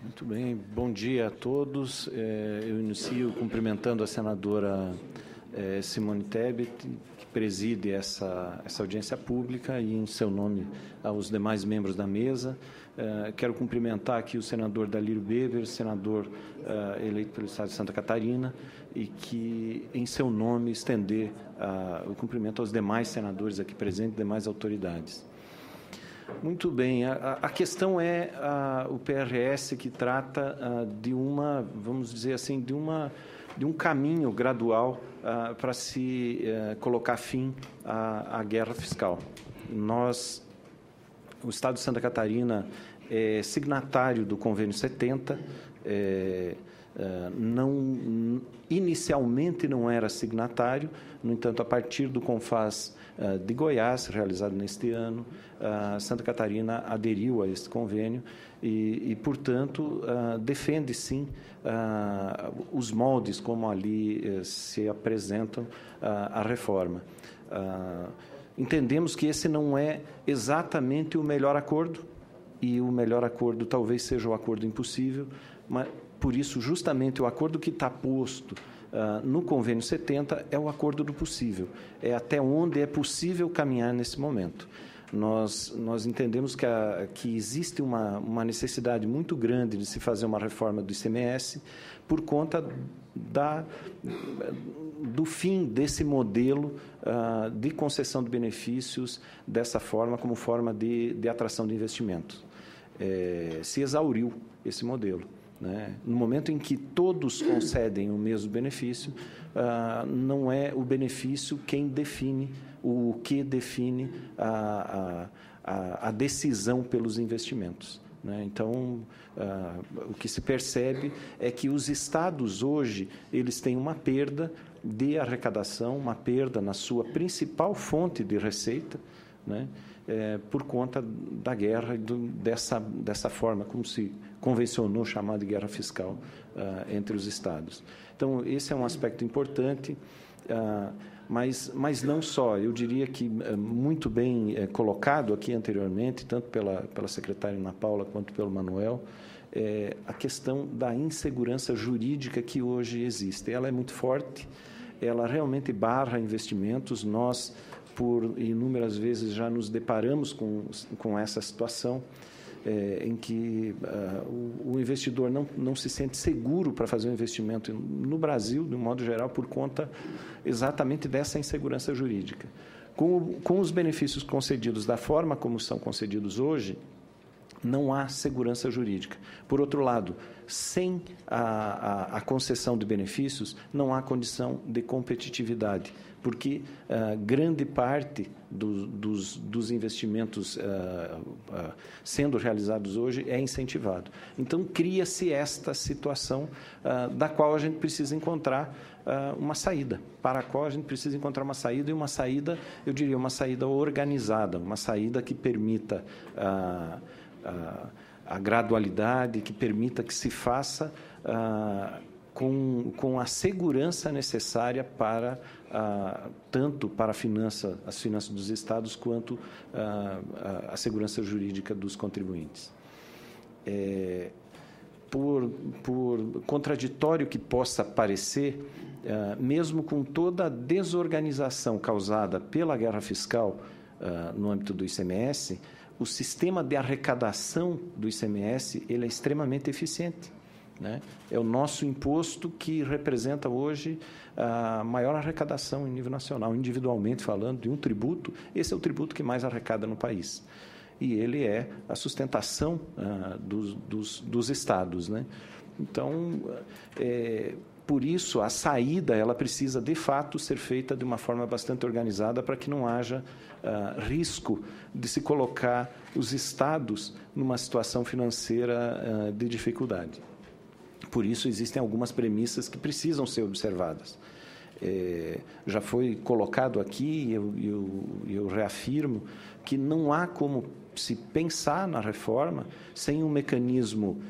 Muito bem, bom dia a todos. Eu inicio cumprimentando a senadora Simone Tebet, que preside essa audiência pública, e, em seu nome, aos demais membros da mesa. Quero cumprimentar aqui o senador Dalírio Beber, senador eleito pelo Estado de Santa Catarina, e que, em seu nome, estender o cumprimento aos demais senadores aqui presentes, demais autoridades. Muito bem, a questão é o PRS, que trata de uma, vamos dizer assim, de um caminho gradual para se colocar fim à guerra fiscal. O Estado de Santa Catarina é signatário do Convênio 70, inicialmente não era signatário, no entanto, a partir do CONFAS de Goiás, realizado neste ano, Santa Catarina aderiu a este convênio e portanto, defende, sim, os moldes como ali se apresentam a reforma. Entendemos que esse não é exatamente o melhor acordo, e o melhor acordo talvez seja o acordo impossível, mas, por isso, justamente o acordo que está posto no Convênio 70 é o acordo do possível, é até onde é possível caminhar nesse momento. Nós entendemos que existe uma necessidade muito grande de se fazer uma reforma do ICMS por conta do fim desse modelo de concessão de benefícios dessa forma, como forma de atração de investimentos. Se exauriu esse modelo, né? No momento em que todos concedem o mesmo benefício, não é o benefício quem define o que define a decisão pelos investimentos, né? Então, o que se percebe é que os estados hoje eles têm uma perda de arrecadação, uma perda na sua principal fonte de receita, né? Por conta da guerra e dessa forma como se convencionou chamar de guerra fiscal entre os estados. Então, esse é um aspecto importante, mas não só. Eu diria que muito bem colocado aqui anteriormente, tanto pela secretária Ana Paula quanto pelo Manuel, a questão da insegurança jurídica que hoje existe. Ela é muito forte, ela realmente barra investimentos. Nós, por inúmeras vezes, já nos deparamos com essa situação em que o investidor não se sente seguro para fazer um investimento no Brasil, de um modo geral, por conta exatamente dessa insegurança jurídica. Com os benefícios concedidos da forma como são concedidos hoje, não há segurança jurídica. Por outro lado, sem a concessão de benefícios, não há condição de competitividade, porque grande parte dos investimentos sendo realizados hoje é incentivado. Então, cria-se esta situação da qual a gente precisa encontrar uma saída, para a qual a gente precisa encontrar uma saída, e uma saída, eu diria, uma saída organizada, uma saída que permita a gradualidade, que permita que se faça com a segurança necessária para tanto para as finanças dos estados quanto a segurança jurídica dos contribuintes. Por contraditório que possa parecer, mesmo com toda a desorganização causada pela guerra fiscal no âmbito do ICMS, o sistema de arrecadação do ICMS ele é extremamente eficiente, né? É o nosso imposto que representa hoje a maior arrecadação em nível nacional, individualmente falando, de um tributo. Esse é o tributo que mais arrecada no país. E ele é a sustentação dos estados, né? Então, por isso, a saída ela precisa, de fato, ser feita de uma forma bastante organizada para que não haja risco de se colocar os estados numa situação financeira de dificuldade. Por isso, existem algumas premissas que precisam ser observadas. Já foi colocado aqui, e eu reafirmo, que não há como se pensar na reforma sem um mecanismo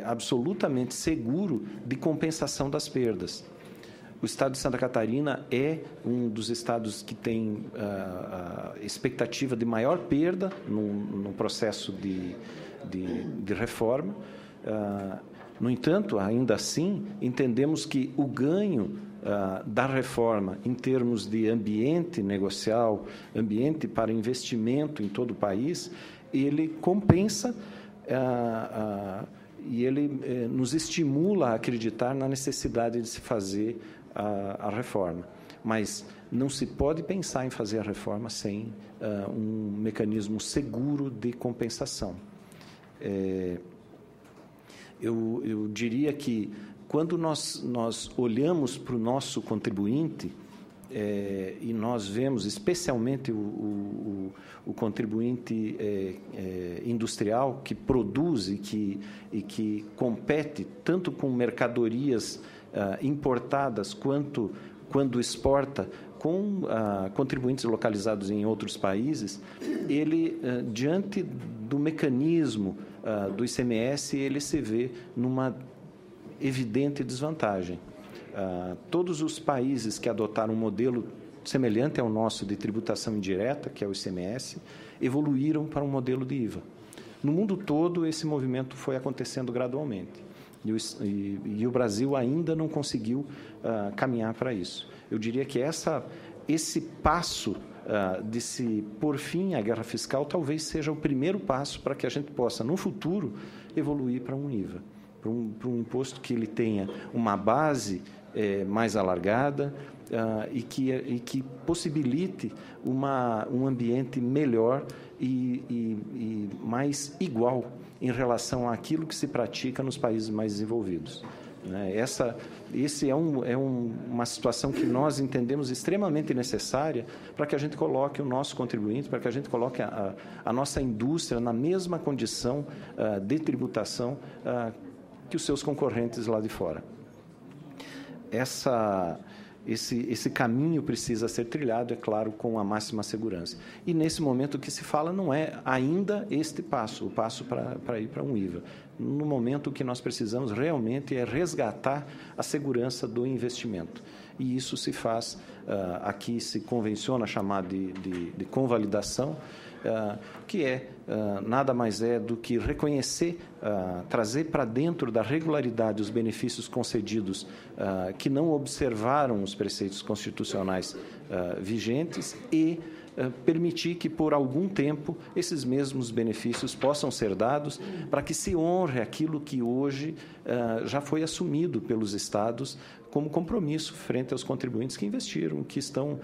absolutamente seguro de compensação das perdas. O Estado de Santa Catarina é um dos estados que tem a expectativa de maior perda no processo de reforma. No entanto, ainda assim, entendemos que o ganho da reforma em termos de ambiente negocial, ambiente para investimento em todo o país, ele compensa e ele nos estimula a acreditar na necessidade de se fazer a reforma. Mas não se pode pensar em fazer a reforma sem um mecanismo seguro de compensação. Eu diria que, quando nós olhamos para o nosso contribuinte, e nós vemos especialmente o contribuinte industrial que produz e que compete tanto com mercadorias importadas quanto quando exporta com contribuintes localizados em outros países, ele, diante do mecanismo do ICMS, ele se vê numa evidente desvantagem. Todos os países que adotaram um modelo semelhante ao nosso de tributação indireta, que é o ICMS, evoluíram para um modelo de IVA. No mundo todo, esse movimento foi acontecendo gradualmente. E o Brasil ainda não conseguiu caminhar para isso. Eu diria que esse passo de se pôr fim à guerra fiscal talvez seja o primeiro passo para que a gente possa, no futuro, evoluir para um IVA, para um imposto que ele tenha uma base mais alargada e que possibilite um ambiente melhor e mais igual em relação àquilo que se pratica nos países mais desenvolvidos. Esse é uma situação que nós entendemos extremamente necessária para que a gente coloque o nosso contribuinte, para que a gente coloque a nossa indústria na mesma condição de tributação que os seus concorrentes lá de fora. Esse caminho precisa ser trilhado, é claro, com a máxima segurança. E, nesse momento, o que se fala não é ainda o passo para ir para um IVA. No momento, o que nós precisamos realmente é resgatar a segurança do investimento. E isso se faz, aqui se convenciona chamar de convalidação, que nada mais é do que reconhecer, trazer para dentro da regularidade os benefícios concedidos que não observaram os preceitos constitucionais vigentes e permitir que, por algum tempo, esses mesmos benefícios possam ser dados para que se honre aquilo que hoje já foi assumido pelos Estados como compromisso frente aos contribuintes que investiram, que estão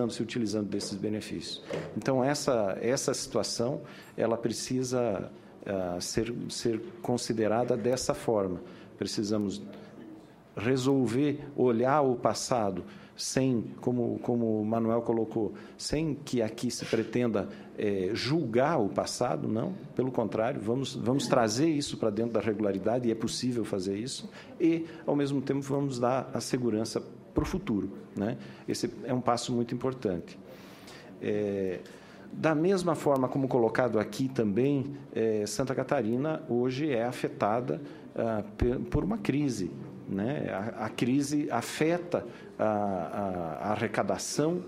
se utilizando desses benefícios. Então, essa situação ela precisa ser considerada dessa forma. Precisamos resolver, olhar o passado, sem, como o Manuel colocou, sem que aqui se pretenda julgar o passado, não, pelo contrário, vamos trazer isso para dentro da regularidade, e é possível fazer isso, e, ao mesmo tempo, vamos dar a segurança para o futuro. Esse é um passo muito importante. Da mesma forma como colocado aqui também, Santa Catarina hoje é afetada por uma crise. A crise afeta a arrecadação,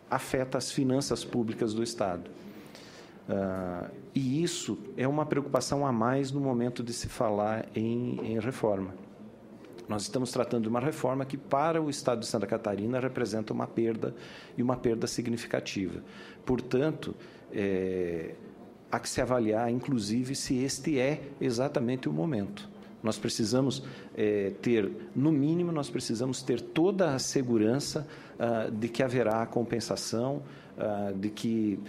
afeta as finanças públicas do Estado. E isso é uma preocupação a mais no momento de se falar em reforma. Nós estamos tratando de uma reforma que, para o Estado de Santa Catarina, representa uma perda, e uma perda significativa. Portanto, há que se avaliar, inclusive, se este é exatamente o momento. Nós precisamos ter, no mínimo, nós precisamos ter toda a segurança de que haverá compensação, de que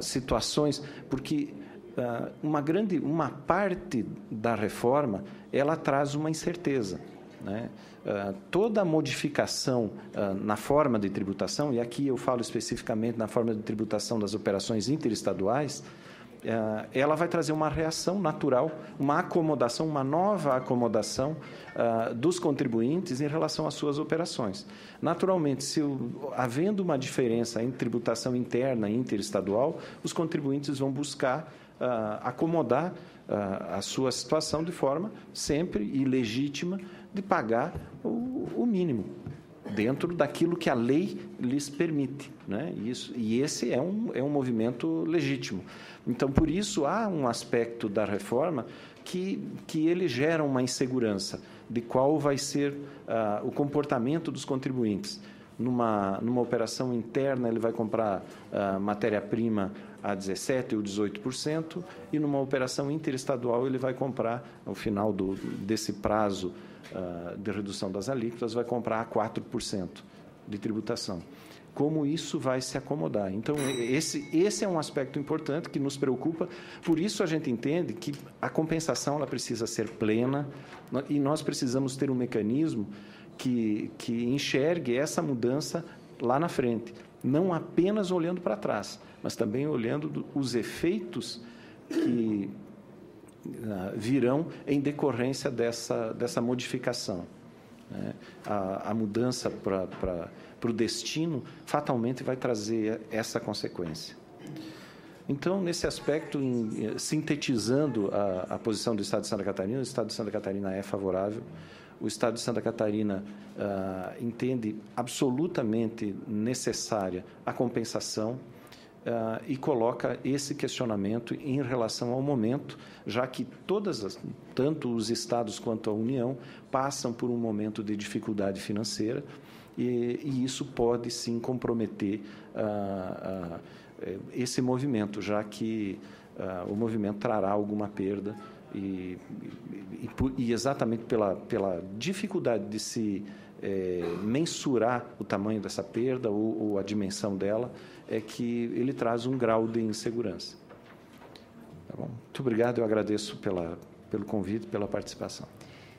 situações... Porque uma parte da reforma, ela traz uma incerteza. Toda modificação na forma de tributação, e aqui eu falo especificamente na forma de tributação das operações interestaduais, ela vai trazer uma reação natural, uma acomodação, uma nova acomodação dos contribuintes em relação às suas operações. Naturalmente, havendo uma diferença entre tributação interna e interestadual, os contribuintes vão buscar acomodar a sua situação de forma sempre e legítima de pagar o mínimo, dentro daquilo que a lei lhes permite, né? E esse é um movimento legítimo. Então, por isso, há um aspecto da reforma que ele gera uma insegurança de qual vai ser o comportamento dos contribuintes. Numa operação interna, ele vai comprar matéria-prima a 17% ou 18%, e numa operação interestadual, ele vai comprar, ao final desse prazo de redução das alíquotas, vai comprar a 4% de tributação. Como isso vai se acomodar? Então, esse é um aspecto importante que nos preocupa. Por isso, a gente entende que a compensação ela precisa ser plena e nós precisamos ter um mecanismo que enxergue essa mudança lá na frente, não apenas olhando para trás, mas também olhando os efeitos que virão em decorrência dessa modificação. A mudança para o destino fatalmente vai trazer essa consequência. Então, nesse aspecto, sintetizando a posição do Estado de Santa Catarina, o Estado de Santa Catarina é favorável. O Estado de Santa Catarina entende absolutamente necessária a compensação e coloca esse questionamento em relação ao momento, já que tanto os estados quanto a União passam por um momento de dificuldade financeira e isso pode, sim, comprometer esse movimento, já que o movimento trará alguma perda e exatamente pela dificuldade de se mensurar o tamanho dessa perda ou a dimensão dela, é que ele traz um grau de insegurança. Tá bom? Muito obrigado, eu agradeço pelo convite, pela participação.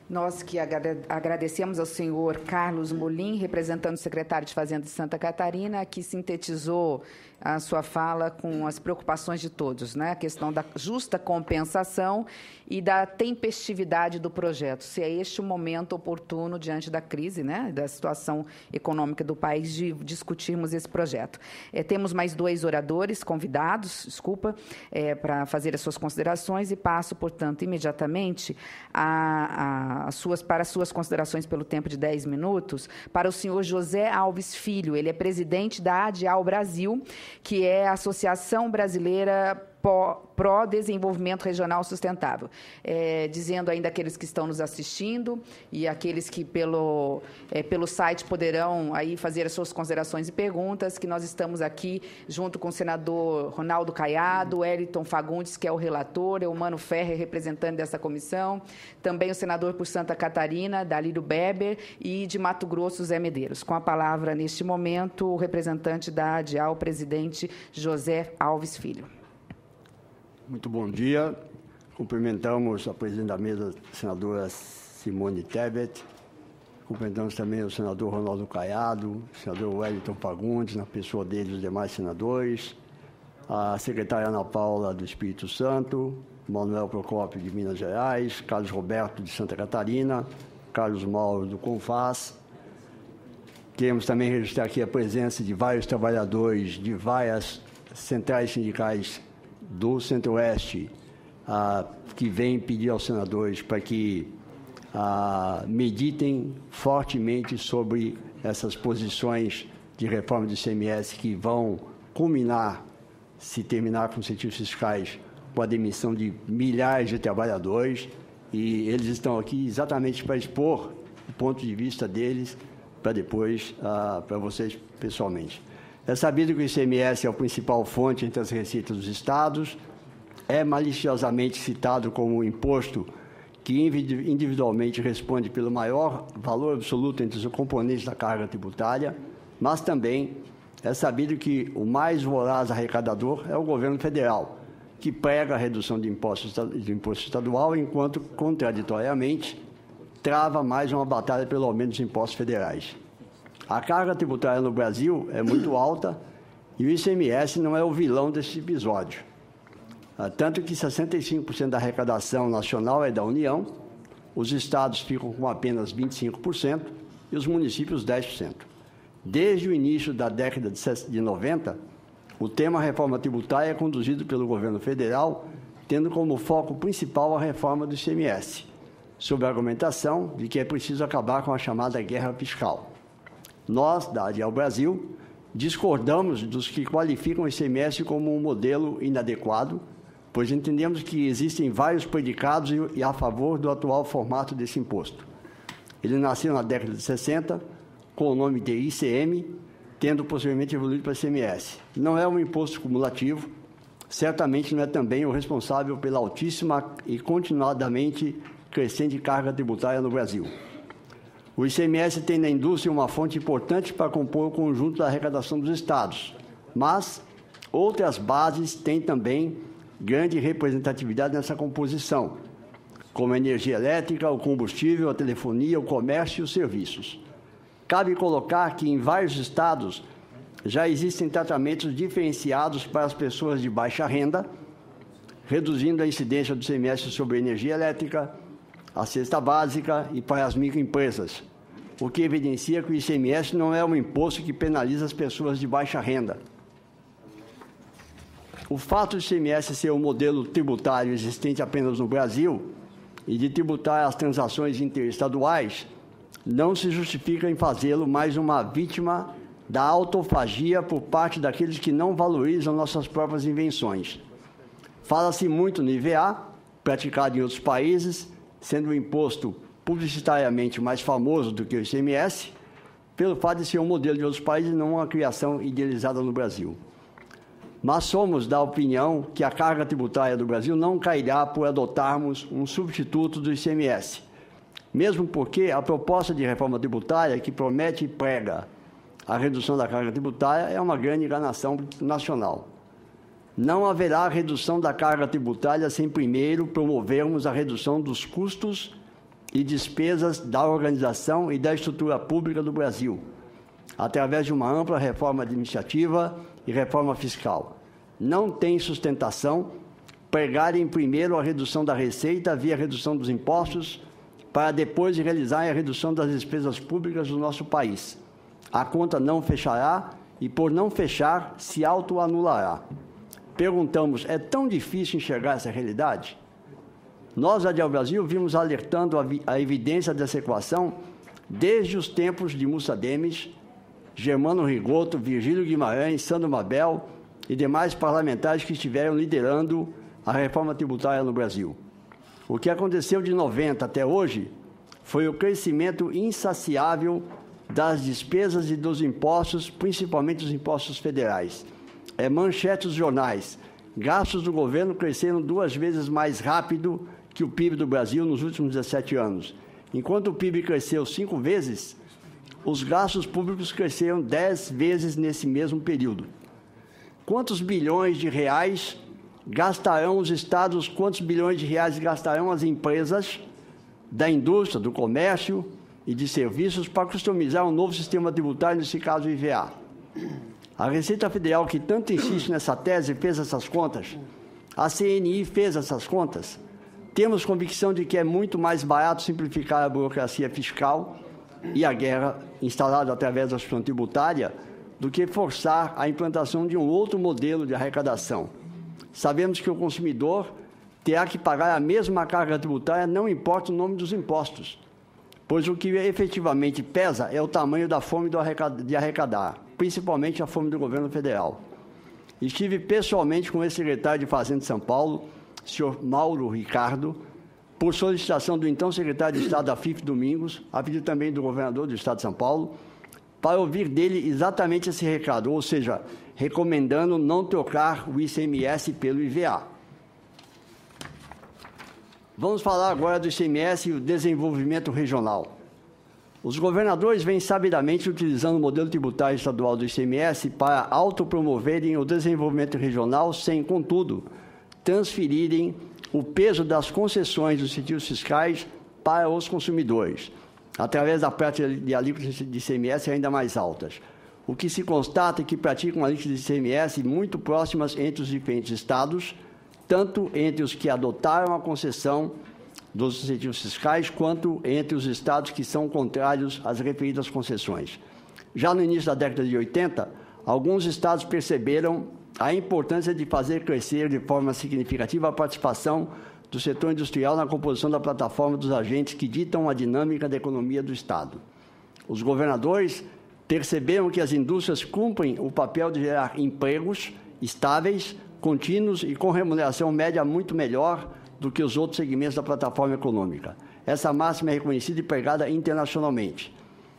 Nós que agradecemos ao senhor Carlos Molim, representando o secretário de Fazenda de Santa Catarina, que sintetizou a sua fala com as preocupações de todos, né? A questão da justa compensação e da tempestividade do projeto. Se é este o momento oportuno diante da crise, né? Da situação econômica do país, de discutirmos esse projeto. Temos mais 2 oradores convidados, para fazer as suas considerações e passo, portanto, imediatamente para as suas considerações pelo tempo de 10 minutos, para o senhor José Alves Filho. Ele é presidente da ADIAL Brasil, que é a Associação Brasileira Pró-Desenvolvimento Regional Sustentável. Dizendo ainda àqueles que estão nos assistindo e aqueles que pelo site poderão aí fazer as suas considerações e perguntas, que nós estamos aqui junto com o senador Ronaldo Caiado, Wellington Fagundes, que é o relator, Eumano Ferrer, representante dessa comissão, também o senador por Santa Catarina, Dalírio Beber, e de Mato Grosso, Zé Medeiros. Com a palavra, neste momento, o representante da ADIAL, o presidente José Alves Filho. Muito bom dia. Cumprimentamos a presidente da mesa, a senadora Simone Tebet. Cumprimentamos também o senador Ronaldo Caiado, o senador Wellington Fagundes, na pessoa dele e os demais senadores, a secretária Ana Paula do Espírito Santo, Manuel Procópio de Minas Gerais, Carlos Roberto de Santa Catarina, Carlos Mauro do Confas. Queremos também registrar aqui a presença de vários trabalhadores de várias centrais sindicais do Centro-Oeste, que vem pedir aos senadores para que meditem fortemente sobre essas posições de reforma do ICMS que vão culminar, se terminar com incentivos fiscais, com a demissão de milhares de trabalhadores, e eles estão aqui exatamente para expor o ponto de vista deles, para depois, para vocês pessoalmente. É sabido que o ICMS é a principal fonte entre as receitas dos estados, é maliciosamente citado como o imposto que individualmente responde pelo maior valor absoluto entre os componentes da carga tributária, mas também é sabido que o mais voraz arrecadador é o governo federal, que prega a redução de imposto estadual, enquanto, contraditoriamente, trava mais uma batalha pelo aumento dos impostos federais. A carga tributária no Brasil é muito alta e o ICMS não é o vilão desse episódio. Tanto que 65% da arrecadação nacional é da União, os estados ficam com apenas 25% e os municípios 10%. Desde o início da década de 90, o tema reforma tributária é conduzido pelo governo federal, tendo como foco principal a reforma do ICMS, sob a argumentação de que é preciso acabar com a chamada guerra fiscal. Nós, da ADIEL Brasil, discordamos dos que qualificam o ICMS como um modelo inadequado, pois entendemos que existem vários predicados e a favor do atual formato desse imposto. Ele nasceu na década de 60, com o nome de ICM, tendo posteriormente evoluído para ICMS. Não é um imposto cumulativo, certamente não é também o responsável pela altíssima e continuadamente crescente carga tributária no Brasil. O ICMS tem na indústria uma fonte importante para compor o conjunto da arrecadação dos estados, mas outras bases têm também grande representatividade nessa composição, como a energia elétrica, o combustível, a telefonia, o comércio e os serviços. Cabe colocar que em vários estados já existem tratamentos diferenciados para as pessoas de baixa renda, reduzindo a incidência do ICMS sobre a energia elétrica, a cesta básica e para as microempresas, o que evidencia que o ICMS não é um imposto que penaliza as pessoas de baixa renda. O fato do ICMS ser um modelo tributário existente apenas no Brasil e de tributar as transações interestaduais não se justifica em fazê-lo mais uma vítima da autofagia por parte daqueles que não valorizam nossas próprias invenções. Fala-se muito no IVA, praticado em outros países, sendo o imposto publicitariamente mais famoso do que o ICMS, pelo fato de ser um modelo de outros países e não uma criação idealizada no Brasil. Mas somos da opinião que a carga tributária do Brasil não cairá por adotarmos um substituto do ICMS, mesmo porque a proposta de reforma tributária que promete e prega a redução da carga tributária é uma grande enganação nacional. Não haverá redução da carga tributária sem primeiro promovermos a redução dos custos e despesas da organização e da estrutura pública do Brasil, através de uma ampla reforma administrativa e reforma fiscal. Não tem sustentação pregarem primeiro a redução da receita via redução dos impostos, para depois realizar a redução das despesas públicas do nosso país. A conta não fechará e, por não fechar, se autoanulará. Perguntamos, é tão difícil enxergar essa realidade? Nós, da ADIEL Brasil, vimos alertando a evidência dessa equação desde os tempos de Mussa Demes, Germano Rigoto, Virgílio Guimarães, Sandro Mabel e demais parlamentares que estiveram liderando a reforma tributária no Brasil. O que aconteceu de 90 até hoje foi o crescimento insaciável das despesas e dos impostos, principalmente os impostos federais. Manchete dos jornais. Gastos do governo cresceram 2 vezes mais rápido que o PIB do Brasil nos últimos 17 anos. Enquanto o PIB cresceu 5 vezes, os gastos públicos cresceram 10 vezes nesse mesmo período. Quantos bilhões de reais gastarão os estados, quantos bilhões de reais gastarão as empresas da indústria, do comércio e de serviços para customizar um novo sistema tributário, nesse caso o IVA? A Receita Federal, que tanto insiste nessa tese, fez essas contas. A CNI fez essas contas. Temos convicção de que é muito mais barato simplificar a burocracia fiscal e a guerra instalada através da instituição tributária do que forçar a implantação de um outro modelo de arrecadação. Sabemos que o consumidor terá que pagar a mesma carga tributária, não importa o nome dos impostos, pois o que efetivamente pesa é o tamanho da fome de arrecadar, principalmente a fome do governo federal. Estive pessoalmente com o ex-secretário de Fazenda de São Paulo, senhor Mauro Ricardo, por solicitação do então secretário de Estado, Afif Domingos, a pedido também do governador do Estado de São Paulo, para ouvir dele exatamente esse recado, ou seja, recomendando não trocar o ICMS pelo IVA. Vamos falar agora do ICMS e o desenvolvimento regional. Os governadores vêm sabidamente utilizando o modelo tributário estadual do ICMS para autopromoverem o desenvolvimento regional sem, contudo, transferirem o peso das concessões dos incentivos fiscais para os consumidores, através da prática de alíquotas de ICMS ainda mais altas. O que se constata é que praticam alíquotas de ICMS muito próximas entre os diferentes estados, tanto entre os que adotaram a concessão dos incentivos fiscais, quanto entre os estados que são contrários às referidas concessões. Já no início da década de 80, alguns estados perceberam a importância de fazer crescer de forma significativa a participação do setor industrial na composição da plataforma dos agentes que ditam a dinâmica da economia do Estado. Os governadores perceberam que as indústrias cumprem o papel de gerar empregos estáveis, contínuos e com remuneração média muito melhor do que os outros segmentos da plataforma econômica. Essa máxima é reconhecida e pregada internacionalmente.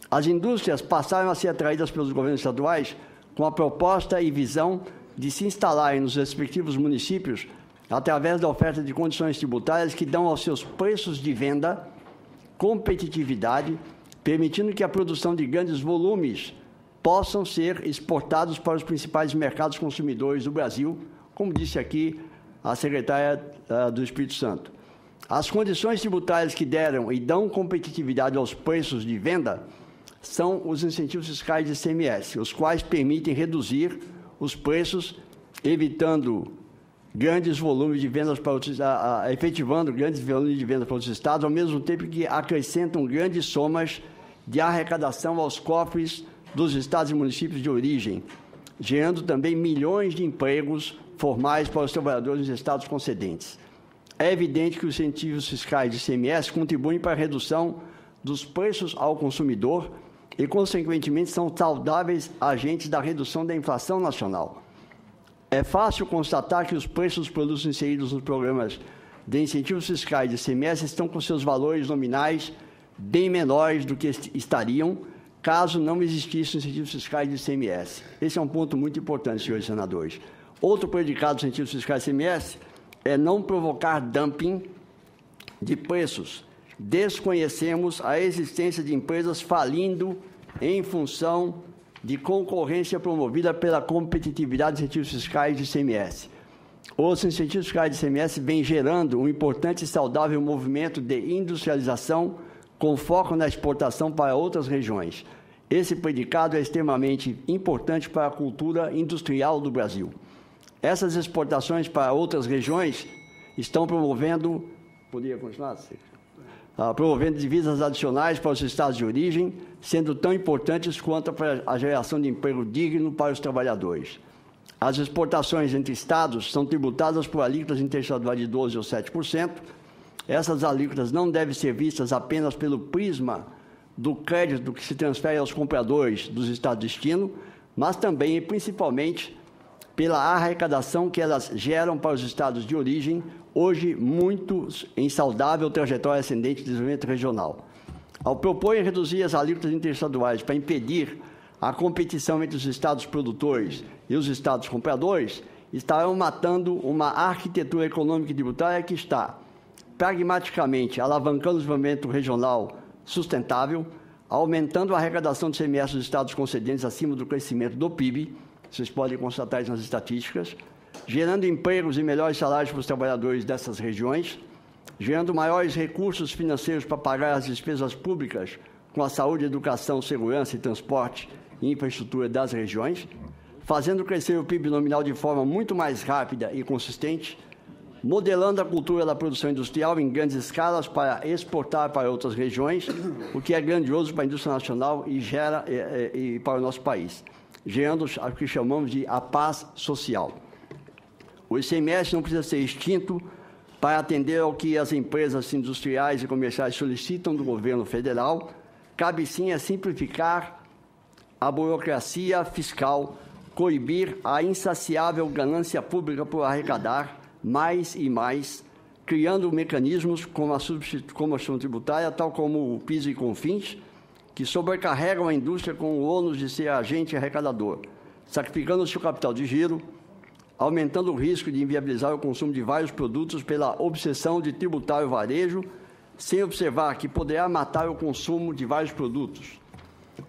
As indústrias passaram a ser atraídas pelos governos estaduais com a proposta e visão de se instalarem nos respectivos municípios através da oferta de condições tributárias que dão aos seus preços de venda competitividade, permitindo que a produção de grandes volumes possam ser exportados para os principais mercados consumidores do Brasil, como disse aqui a secretária do Espírito Santo. As condições tributárias que deram e dão competitividade aos preços de venda são os incentivos fiscais de ICMS, os quais permitem reduzir os preços, evitando grandes volumes de vendas para outros, efetivando grandes volumes de vendas para outros estados, ao mesmo tempo que acrescentam grandes somas de arrecadação aos cofres dos estados e municípios de origem, gerando também milhões de empregos formais para os trabalhadores dos estados concedentes. É evidente que os incentivos fiscais de ICMS contribuem para a redução dos preços ao consumidor e, consequentemente, são saudáveis agentes da redução da inflação nacional. É fácil constatar que os preços dos produtos inseridos nos programas de incentivos fiscais de ICMS estão com seus valores nominais bem menores do que estariam caso não existissem incentivos fiscais de ICMS. Esse é um ponto muito importante, senhores senadores. Outro predicado dos incentivos fiscais de ICMS é não provocar dumping de preços. Desconhecemos a existência de empresas falindo em função de concorrência promovida pela competitividade dos incentivos fiscais de ICMS. Os incentivos fiscais de ICMS vêm gerando um importante e saudável movimento de industrialização com foco na exportação para outras regiões. Esse predicado é extremamente importante para a cultura industrial do Brasil. Essas exportações para outras regiões estão promovendo... Poderia continuar? Promovendo divisas adicionais para os estados de origem, sendo tão importantes quanto para a geração de emprego digno para os trabalhadores. As exportações entre estados são tributadas por alíquotas interestaduais de 12% ou 7%. Essas alíquotas não devem ser vistas apenas pelo prisma do crédito que se transfere aos compradores dos estados de destino, mas também e principalmente pela arrecadação que elas geram para os estados de origem, hoje muito em saudável trajetória ascendente de desenvolvimento regional. Ao propor reduzir as alíquotas interestaduais para impedir a competição entre os estados produtores e os estados compradores, estarão matando uma arquitetura econômica e tributária que está pragmaticamente alavancando o desenvolvimento regional sustentável, aumentando a arrecadação de ICMS dos estados concedentes acima do crescimento do PIB, vocês podem constatar isso nas estatísticas, gerando empregos e melhores salários para os trabalhadores dessas regiões, gerando maiores recursos financeiros para pagar as despesas públicas com a saúde, educação, segurança e transporte e infraestrutura das regiões, fazendo crescer o PIB nominal de forma muito mais rápida e consistente, modelando a cultura da produção industrial em grandes escalas para exportar para outras regiões, o que é grandioso para a indústria nacional e para o nosso país, gerando o que chamamos de a paz social. O ICMS não precisa ser extinto para atender ao que as empresas industriais e comerciais solicitam do governo federal. Cabe sim a simplificar a burocracia fiscal, coibir a insaciável ganância pública por arrecadar mais e mais, criando mecanismos como a substituição tributária, tal como o PIS e CONFINS, que sobrecarregam a indústria com o ônus de ser agente arrecadador, sacrificando o seu capital de giro, aumentando o risco de inviabilizar o consumo de vários produtos pela obsessão de tributar o varejo, sem observar que poderá matar o consumo de vários produtos,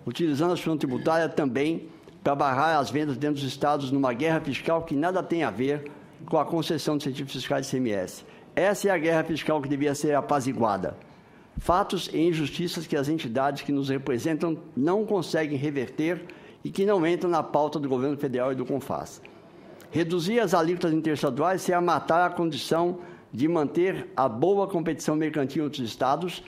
utilizando a substituição tributária também para barrar as vendas dentro dos estados numa guerra fiscal que nada tem a ver com a concessão de incentivos fiscais de ICMS. Essa é a guerra fiscal que devia ser apaziguada. Fatos e injustiças que as entidades que nos representam não conseguem reverter e que não entram na pauta do governo federal e do CONFAS. Reduzir as alíquotas interestaduais será matar a condição de manter a boa competição mercantil entre os estados,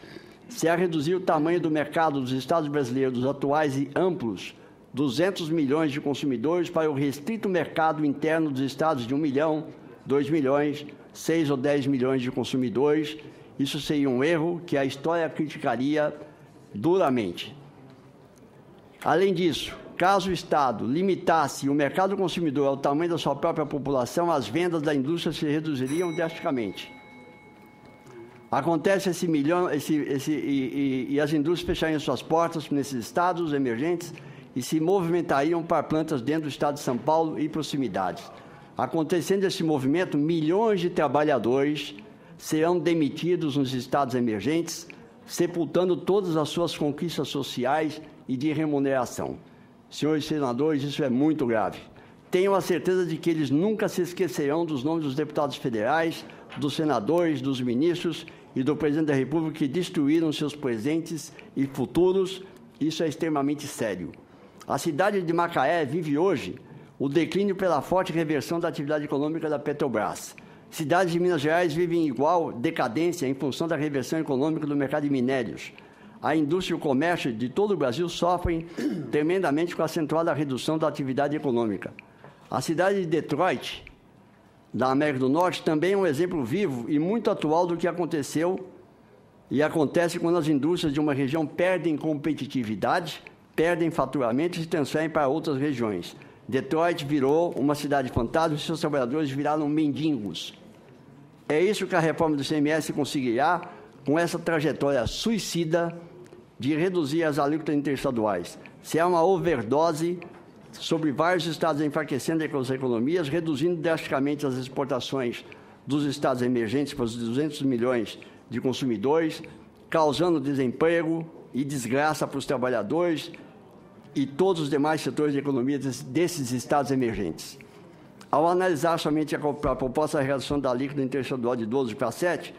será reduzir o tamanho do mercado dos estados brasileiros dos atuais e amplos 200 milhões de consumidores para o restrito mercado interno dos estados de 1 milhão, 2 milhões, 6 ou 10 milhões de consumidores. Isso seria um erro que a história criticaria duramente. Além disso, caso o Estado limitasse o mercado consumidor ao tamanho da sua própria população, as vendas da indústria se reduziriam drasticamente. Acontece e as indústrias fechariam suas portas nesses estados emergentes e se movimentariam para plantas dentro do estado de São Paulo e proximidades. Acontecendo esse movimento, milhões de trabalhadores serão demitidos nos estados emergentes, sepultando todas as suas conquistas sociais e de remuneração. Senhores senadores, isso é muito grave. Tenham a certeza de que eles nunca se esquecerão dos nomes dos deputados federais, dos senadores, dos ministros e do presidente da República que destruíram seus presentes e futuros. Isso é extremamente sério. A cidade de Macaé vive hoje o declínio pela forte reversão da atividade econômica da Petrobras. Cidades de Minas Gerais vivem igual decadência em função da reversão econômica do mercado de minérios. A indústria e o comércio de todo o Brasil sofrem tremendamente com a acentuada redução da atividade econômica. A cidade de Detroit, da América do Norte, também é um exemplo vivo e muito atual do que aconteceu e acontece quando as indústrias de uma região perdem competitividade, perdem faturamento e se transferem para outras regiões. Detroit virou uma cidade fantasma e seus trabalhadores viraram mendigos. É isso que a reforma do ICMS conseguirá com essa trajetória suicida de reduzir as alíquotas interestaduais. Se há uma overdose sobre vários estados enfraquecendo as economias, reduzindo drasticamente as exportações dos estados emergentes para os 200 milhões de consumidores, causando desemprego e desgraça para os trabalhadores e todos os demais setores de economia desses estados emergentes. Ao analisar somente a proposta de redução da alíquota interestadual de 12 para 7,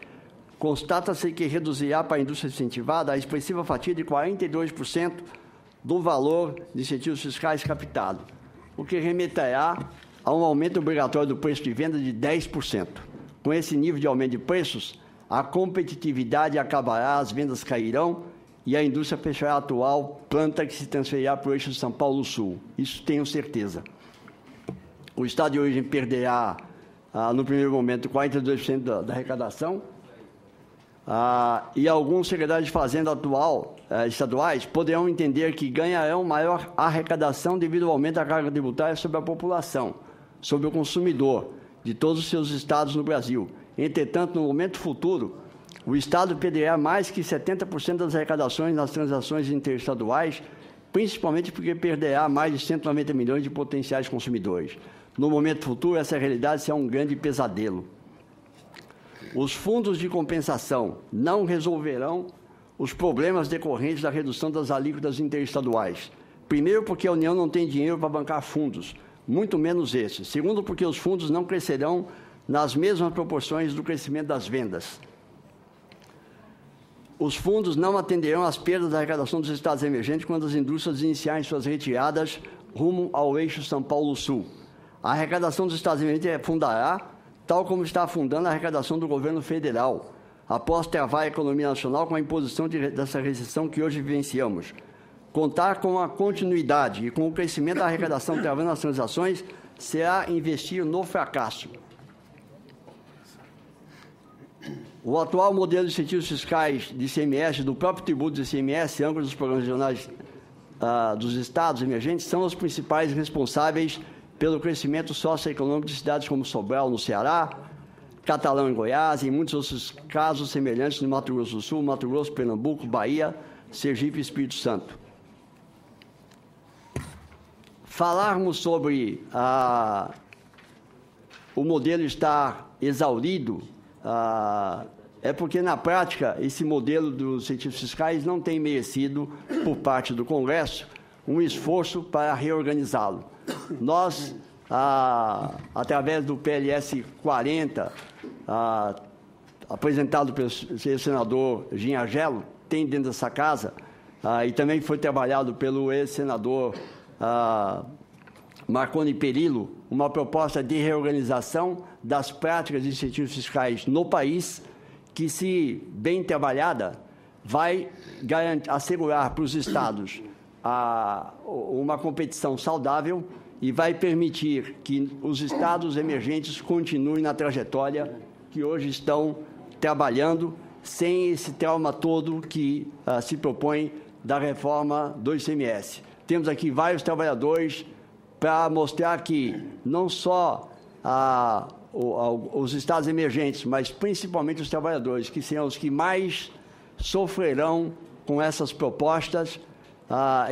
constata-se que reduzirá para a indústria incentivada a expressiva fatia de 42% do valor de incentivos fiscais captado, o que remeterá a um aumento obrigatório do preço de venda de 10%. Com esse nível de aumento de preços, a competitividade acabará, as vendas cairão e a indústria fechará a atual planta que se transferirá para o eixo de São Paulo Sul. Isso tenho certeza. O Estado de origem perderá, no primeiro momento, 42% da arrecadação, e alguns secretários de Fazenda estaduais poderão entender que ganharão maior arrecadação devido ao aumento da carga tributária sobre a população, sobre o consumidor de todos os seus estados no Brasil. Entretanto, no momento futuro, o Estado perderá mais que 70% das arrecadações nas transações interestaduais, principalmente porque perderá mais de 190 milhões de potenciais consumidores. No momento futuro, essa realidade será um grande pesadelo. Os fundos de compensação não resolverão os problemas decorrentes da redução das alíquotas interestaduais. Primeiro, porque a União não tem dinheiro para bancar fundos, muito menos esses. Segundo, porque os fundos não crescerão nas mesmas proporções do crescimento das vendas. Os fundos não atenderão às perdas da arrecadação dos estados emergentes quando as indústrias iniciarem suas retiradas rumo ao eixo São Paulo Sul. A arrecadação dos estados emergentes afundará, tal como está afundando a arrecadação do governo federal, após travar a economia nacional com a imposição dessa recessão que hoje vivenciamos. Contar com a continuidade e com o crescimento da arrecadação travando as transações será investir no fracasso. O atual modelo de incentivos fiscais de ICMS, do próprio tributo de ICMS, âncora dos programas regionais dos estados emergentes, são os principais responsáveis pelo crescimento socioeconômico de cidades como Sobral, no Ceará, Catalão, em Goiás, e em muitos outros casos semelhantes no Mato Grosso do Sul, Mato Grosso, Pernambuco, Bahia, Sergipe e Espírito Santo. Falarmos sobre o modelo estar exaurido é porque, na prática, esse modelo dos incentivos fiscais não tem merecido, por parte do Congresso, um esforço para reorganizá-lo. Nós, através do PLS 40, apresentado pelo senador Ginhagelo, tem dentro dessa casa, e também foi trabalhado pelo ex-senador Marconi Perillo, uma proposta de reorganização das práticas de incentivos fiscais no país, que, se bem trabalhada, vai assegurar para os estados uma competição saudável e vai permitir que os estados emergentes continuem na trajetória que hoje estão trabalhando, sem esse trauma todo que se propõe da reforma do ICMS. temos aqui vários trabalhadores para mostrar que não só os estados emergentes, mas principalmente os trabalhadores, que serão os que mais sofrerão com essas propostas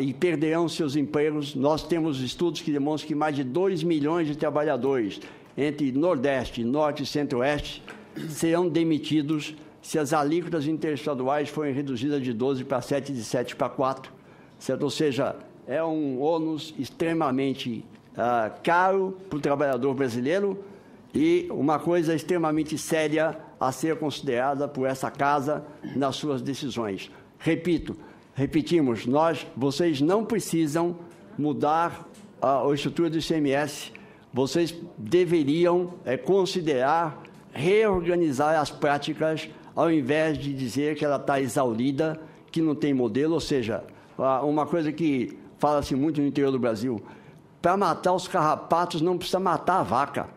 e perderão seus empregos. Nós temos estudos que demonstram que mais de 2 milhões de trabalhadores entre Nordeste, Norte e Centro-Oeste serão demitidos se as alíquotas interestaduais forem reduzidas de 12 para 7 e de 7 para 4, certo? Ou seja, é um ônus extremamente caro para o trabalhador brasileiro e uma coisa extremamente séria a ser considerada por essa Casa nas suas decisões. Repetimos, vocês não precisam mudar a estrutura do ICMS, vocês deveriam considerar reorganizar as práticas ao invés de dizer que ela está exaurida, que não tem modelo, ou seja, uma coisa que fala-se muito no interior do Brasil, para matar os carrapatos não precisa matar a vaca,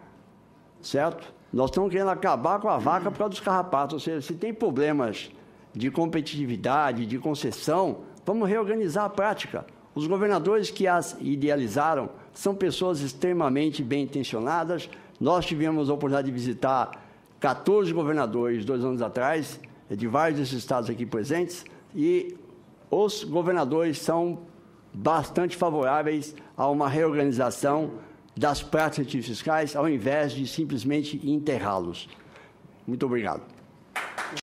certo? Nós estamos querendo acabar com a vaca por causa dos carrapatos, ou seja, se tem problemas de competitividade, de concessão, vamos reorganizar a prática. Os governadores que as idealizaram são pessoas extremamente bem intencionadas. Nós tivemos a oportunidade de visitar 14 governadores 2 anos atrás, de vários desses estados aqui presentes, e os governadores são bastante favoráveis a uma reorganização das práticas fiscais, ao invés de simplesmente enterrá-los. Muito obrigado.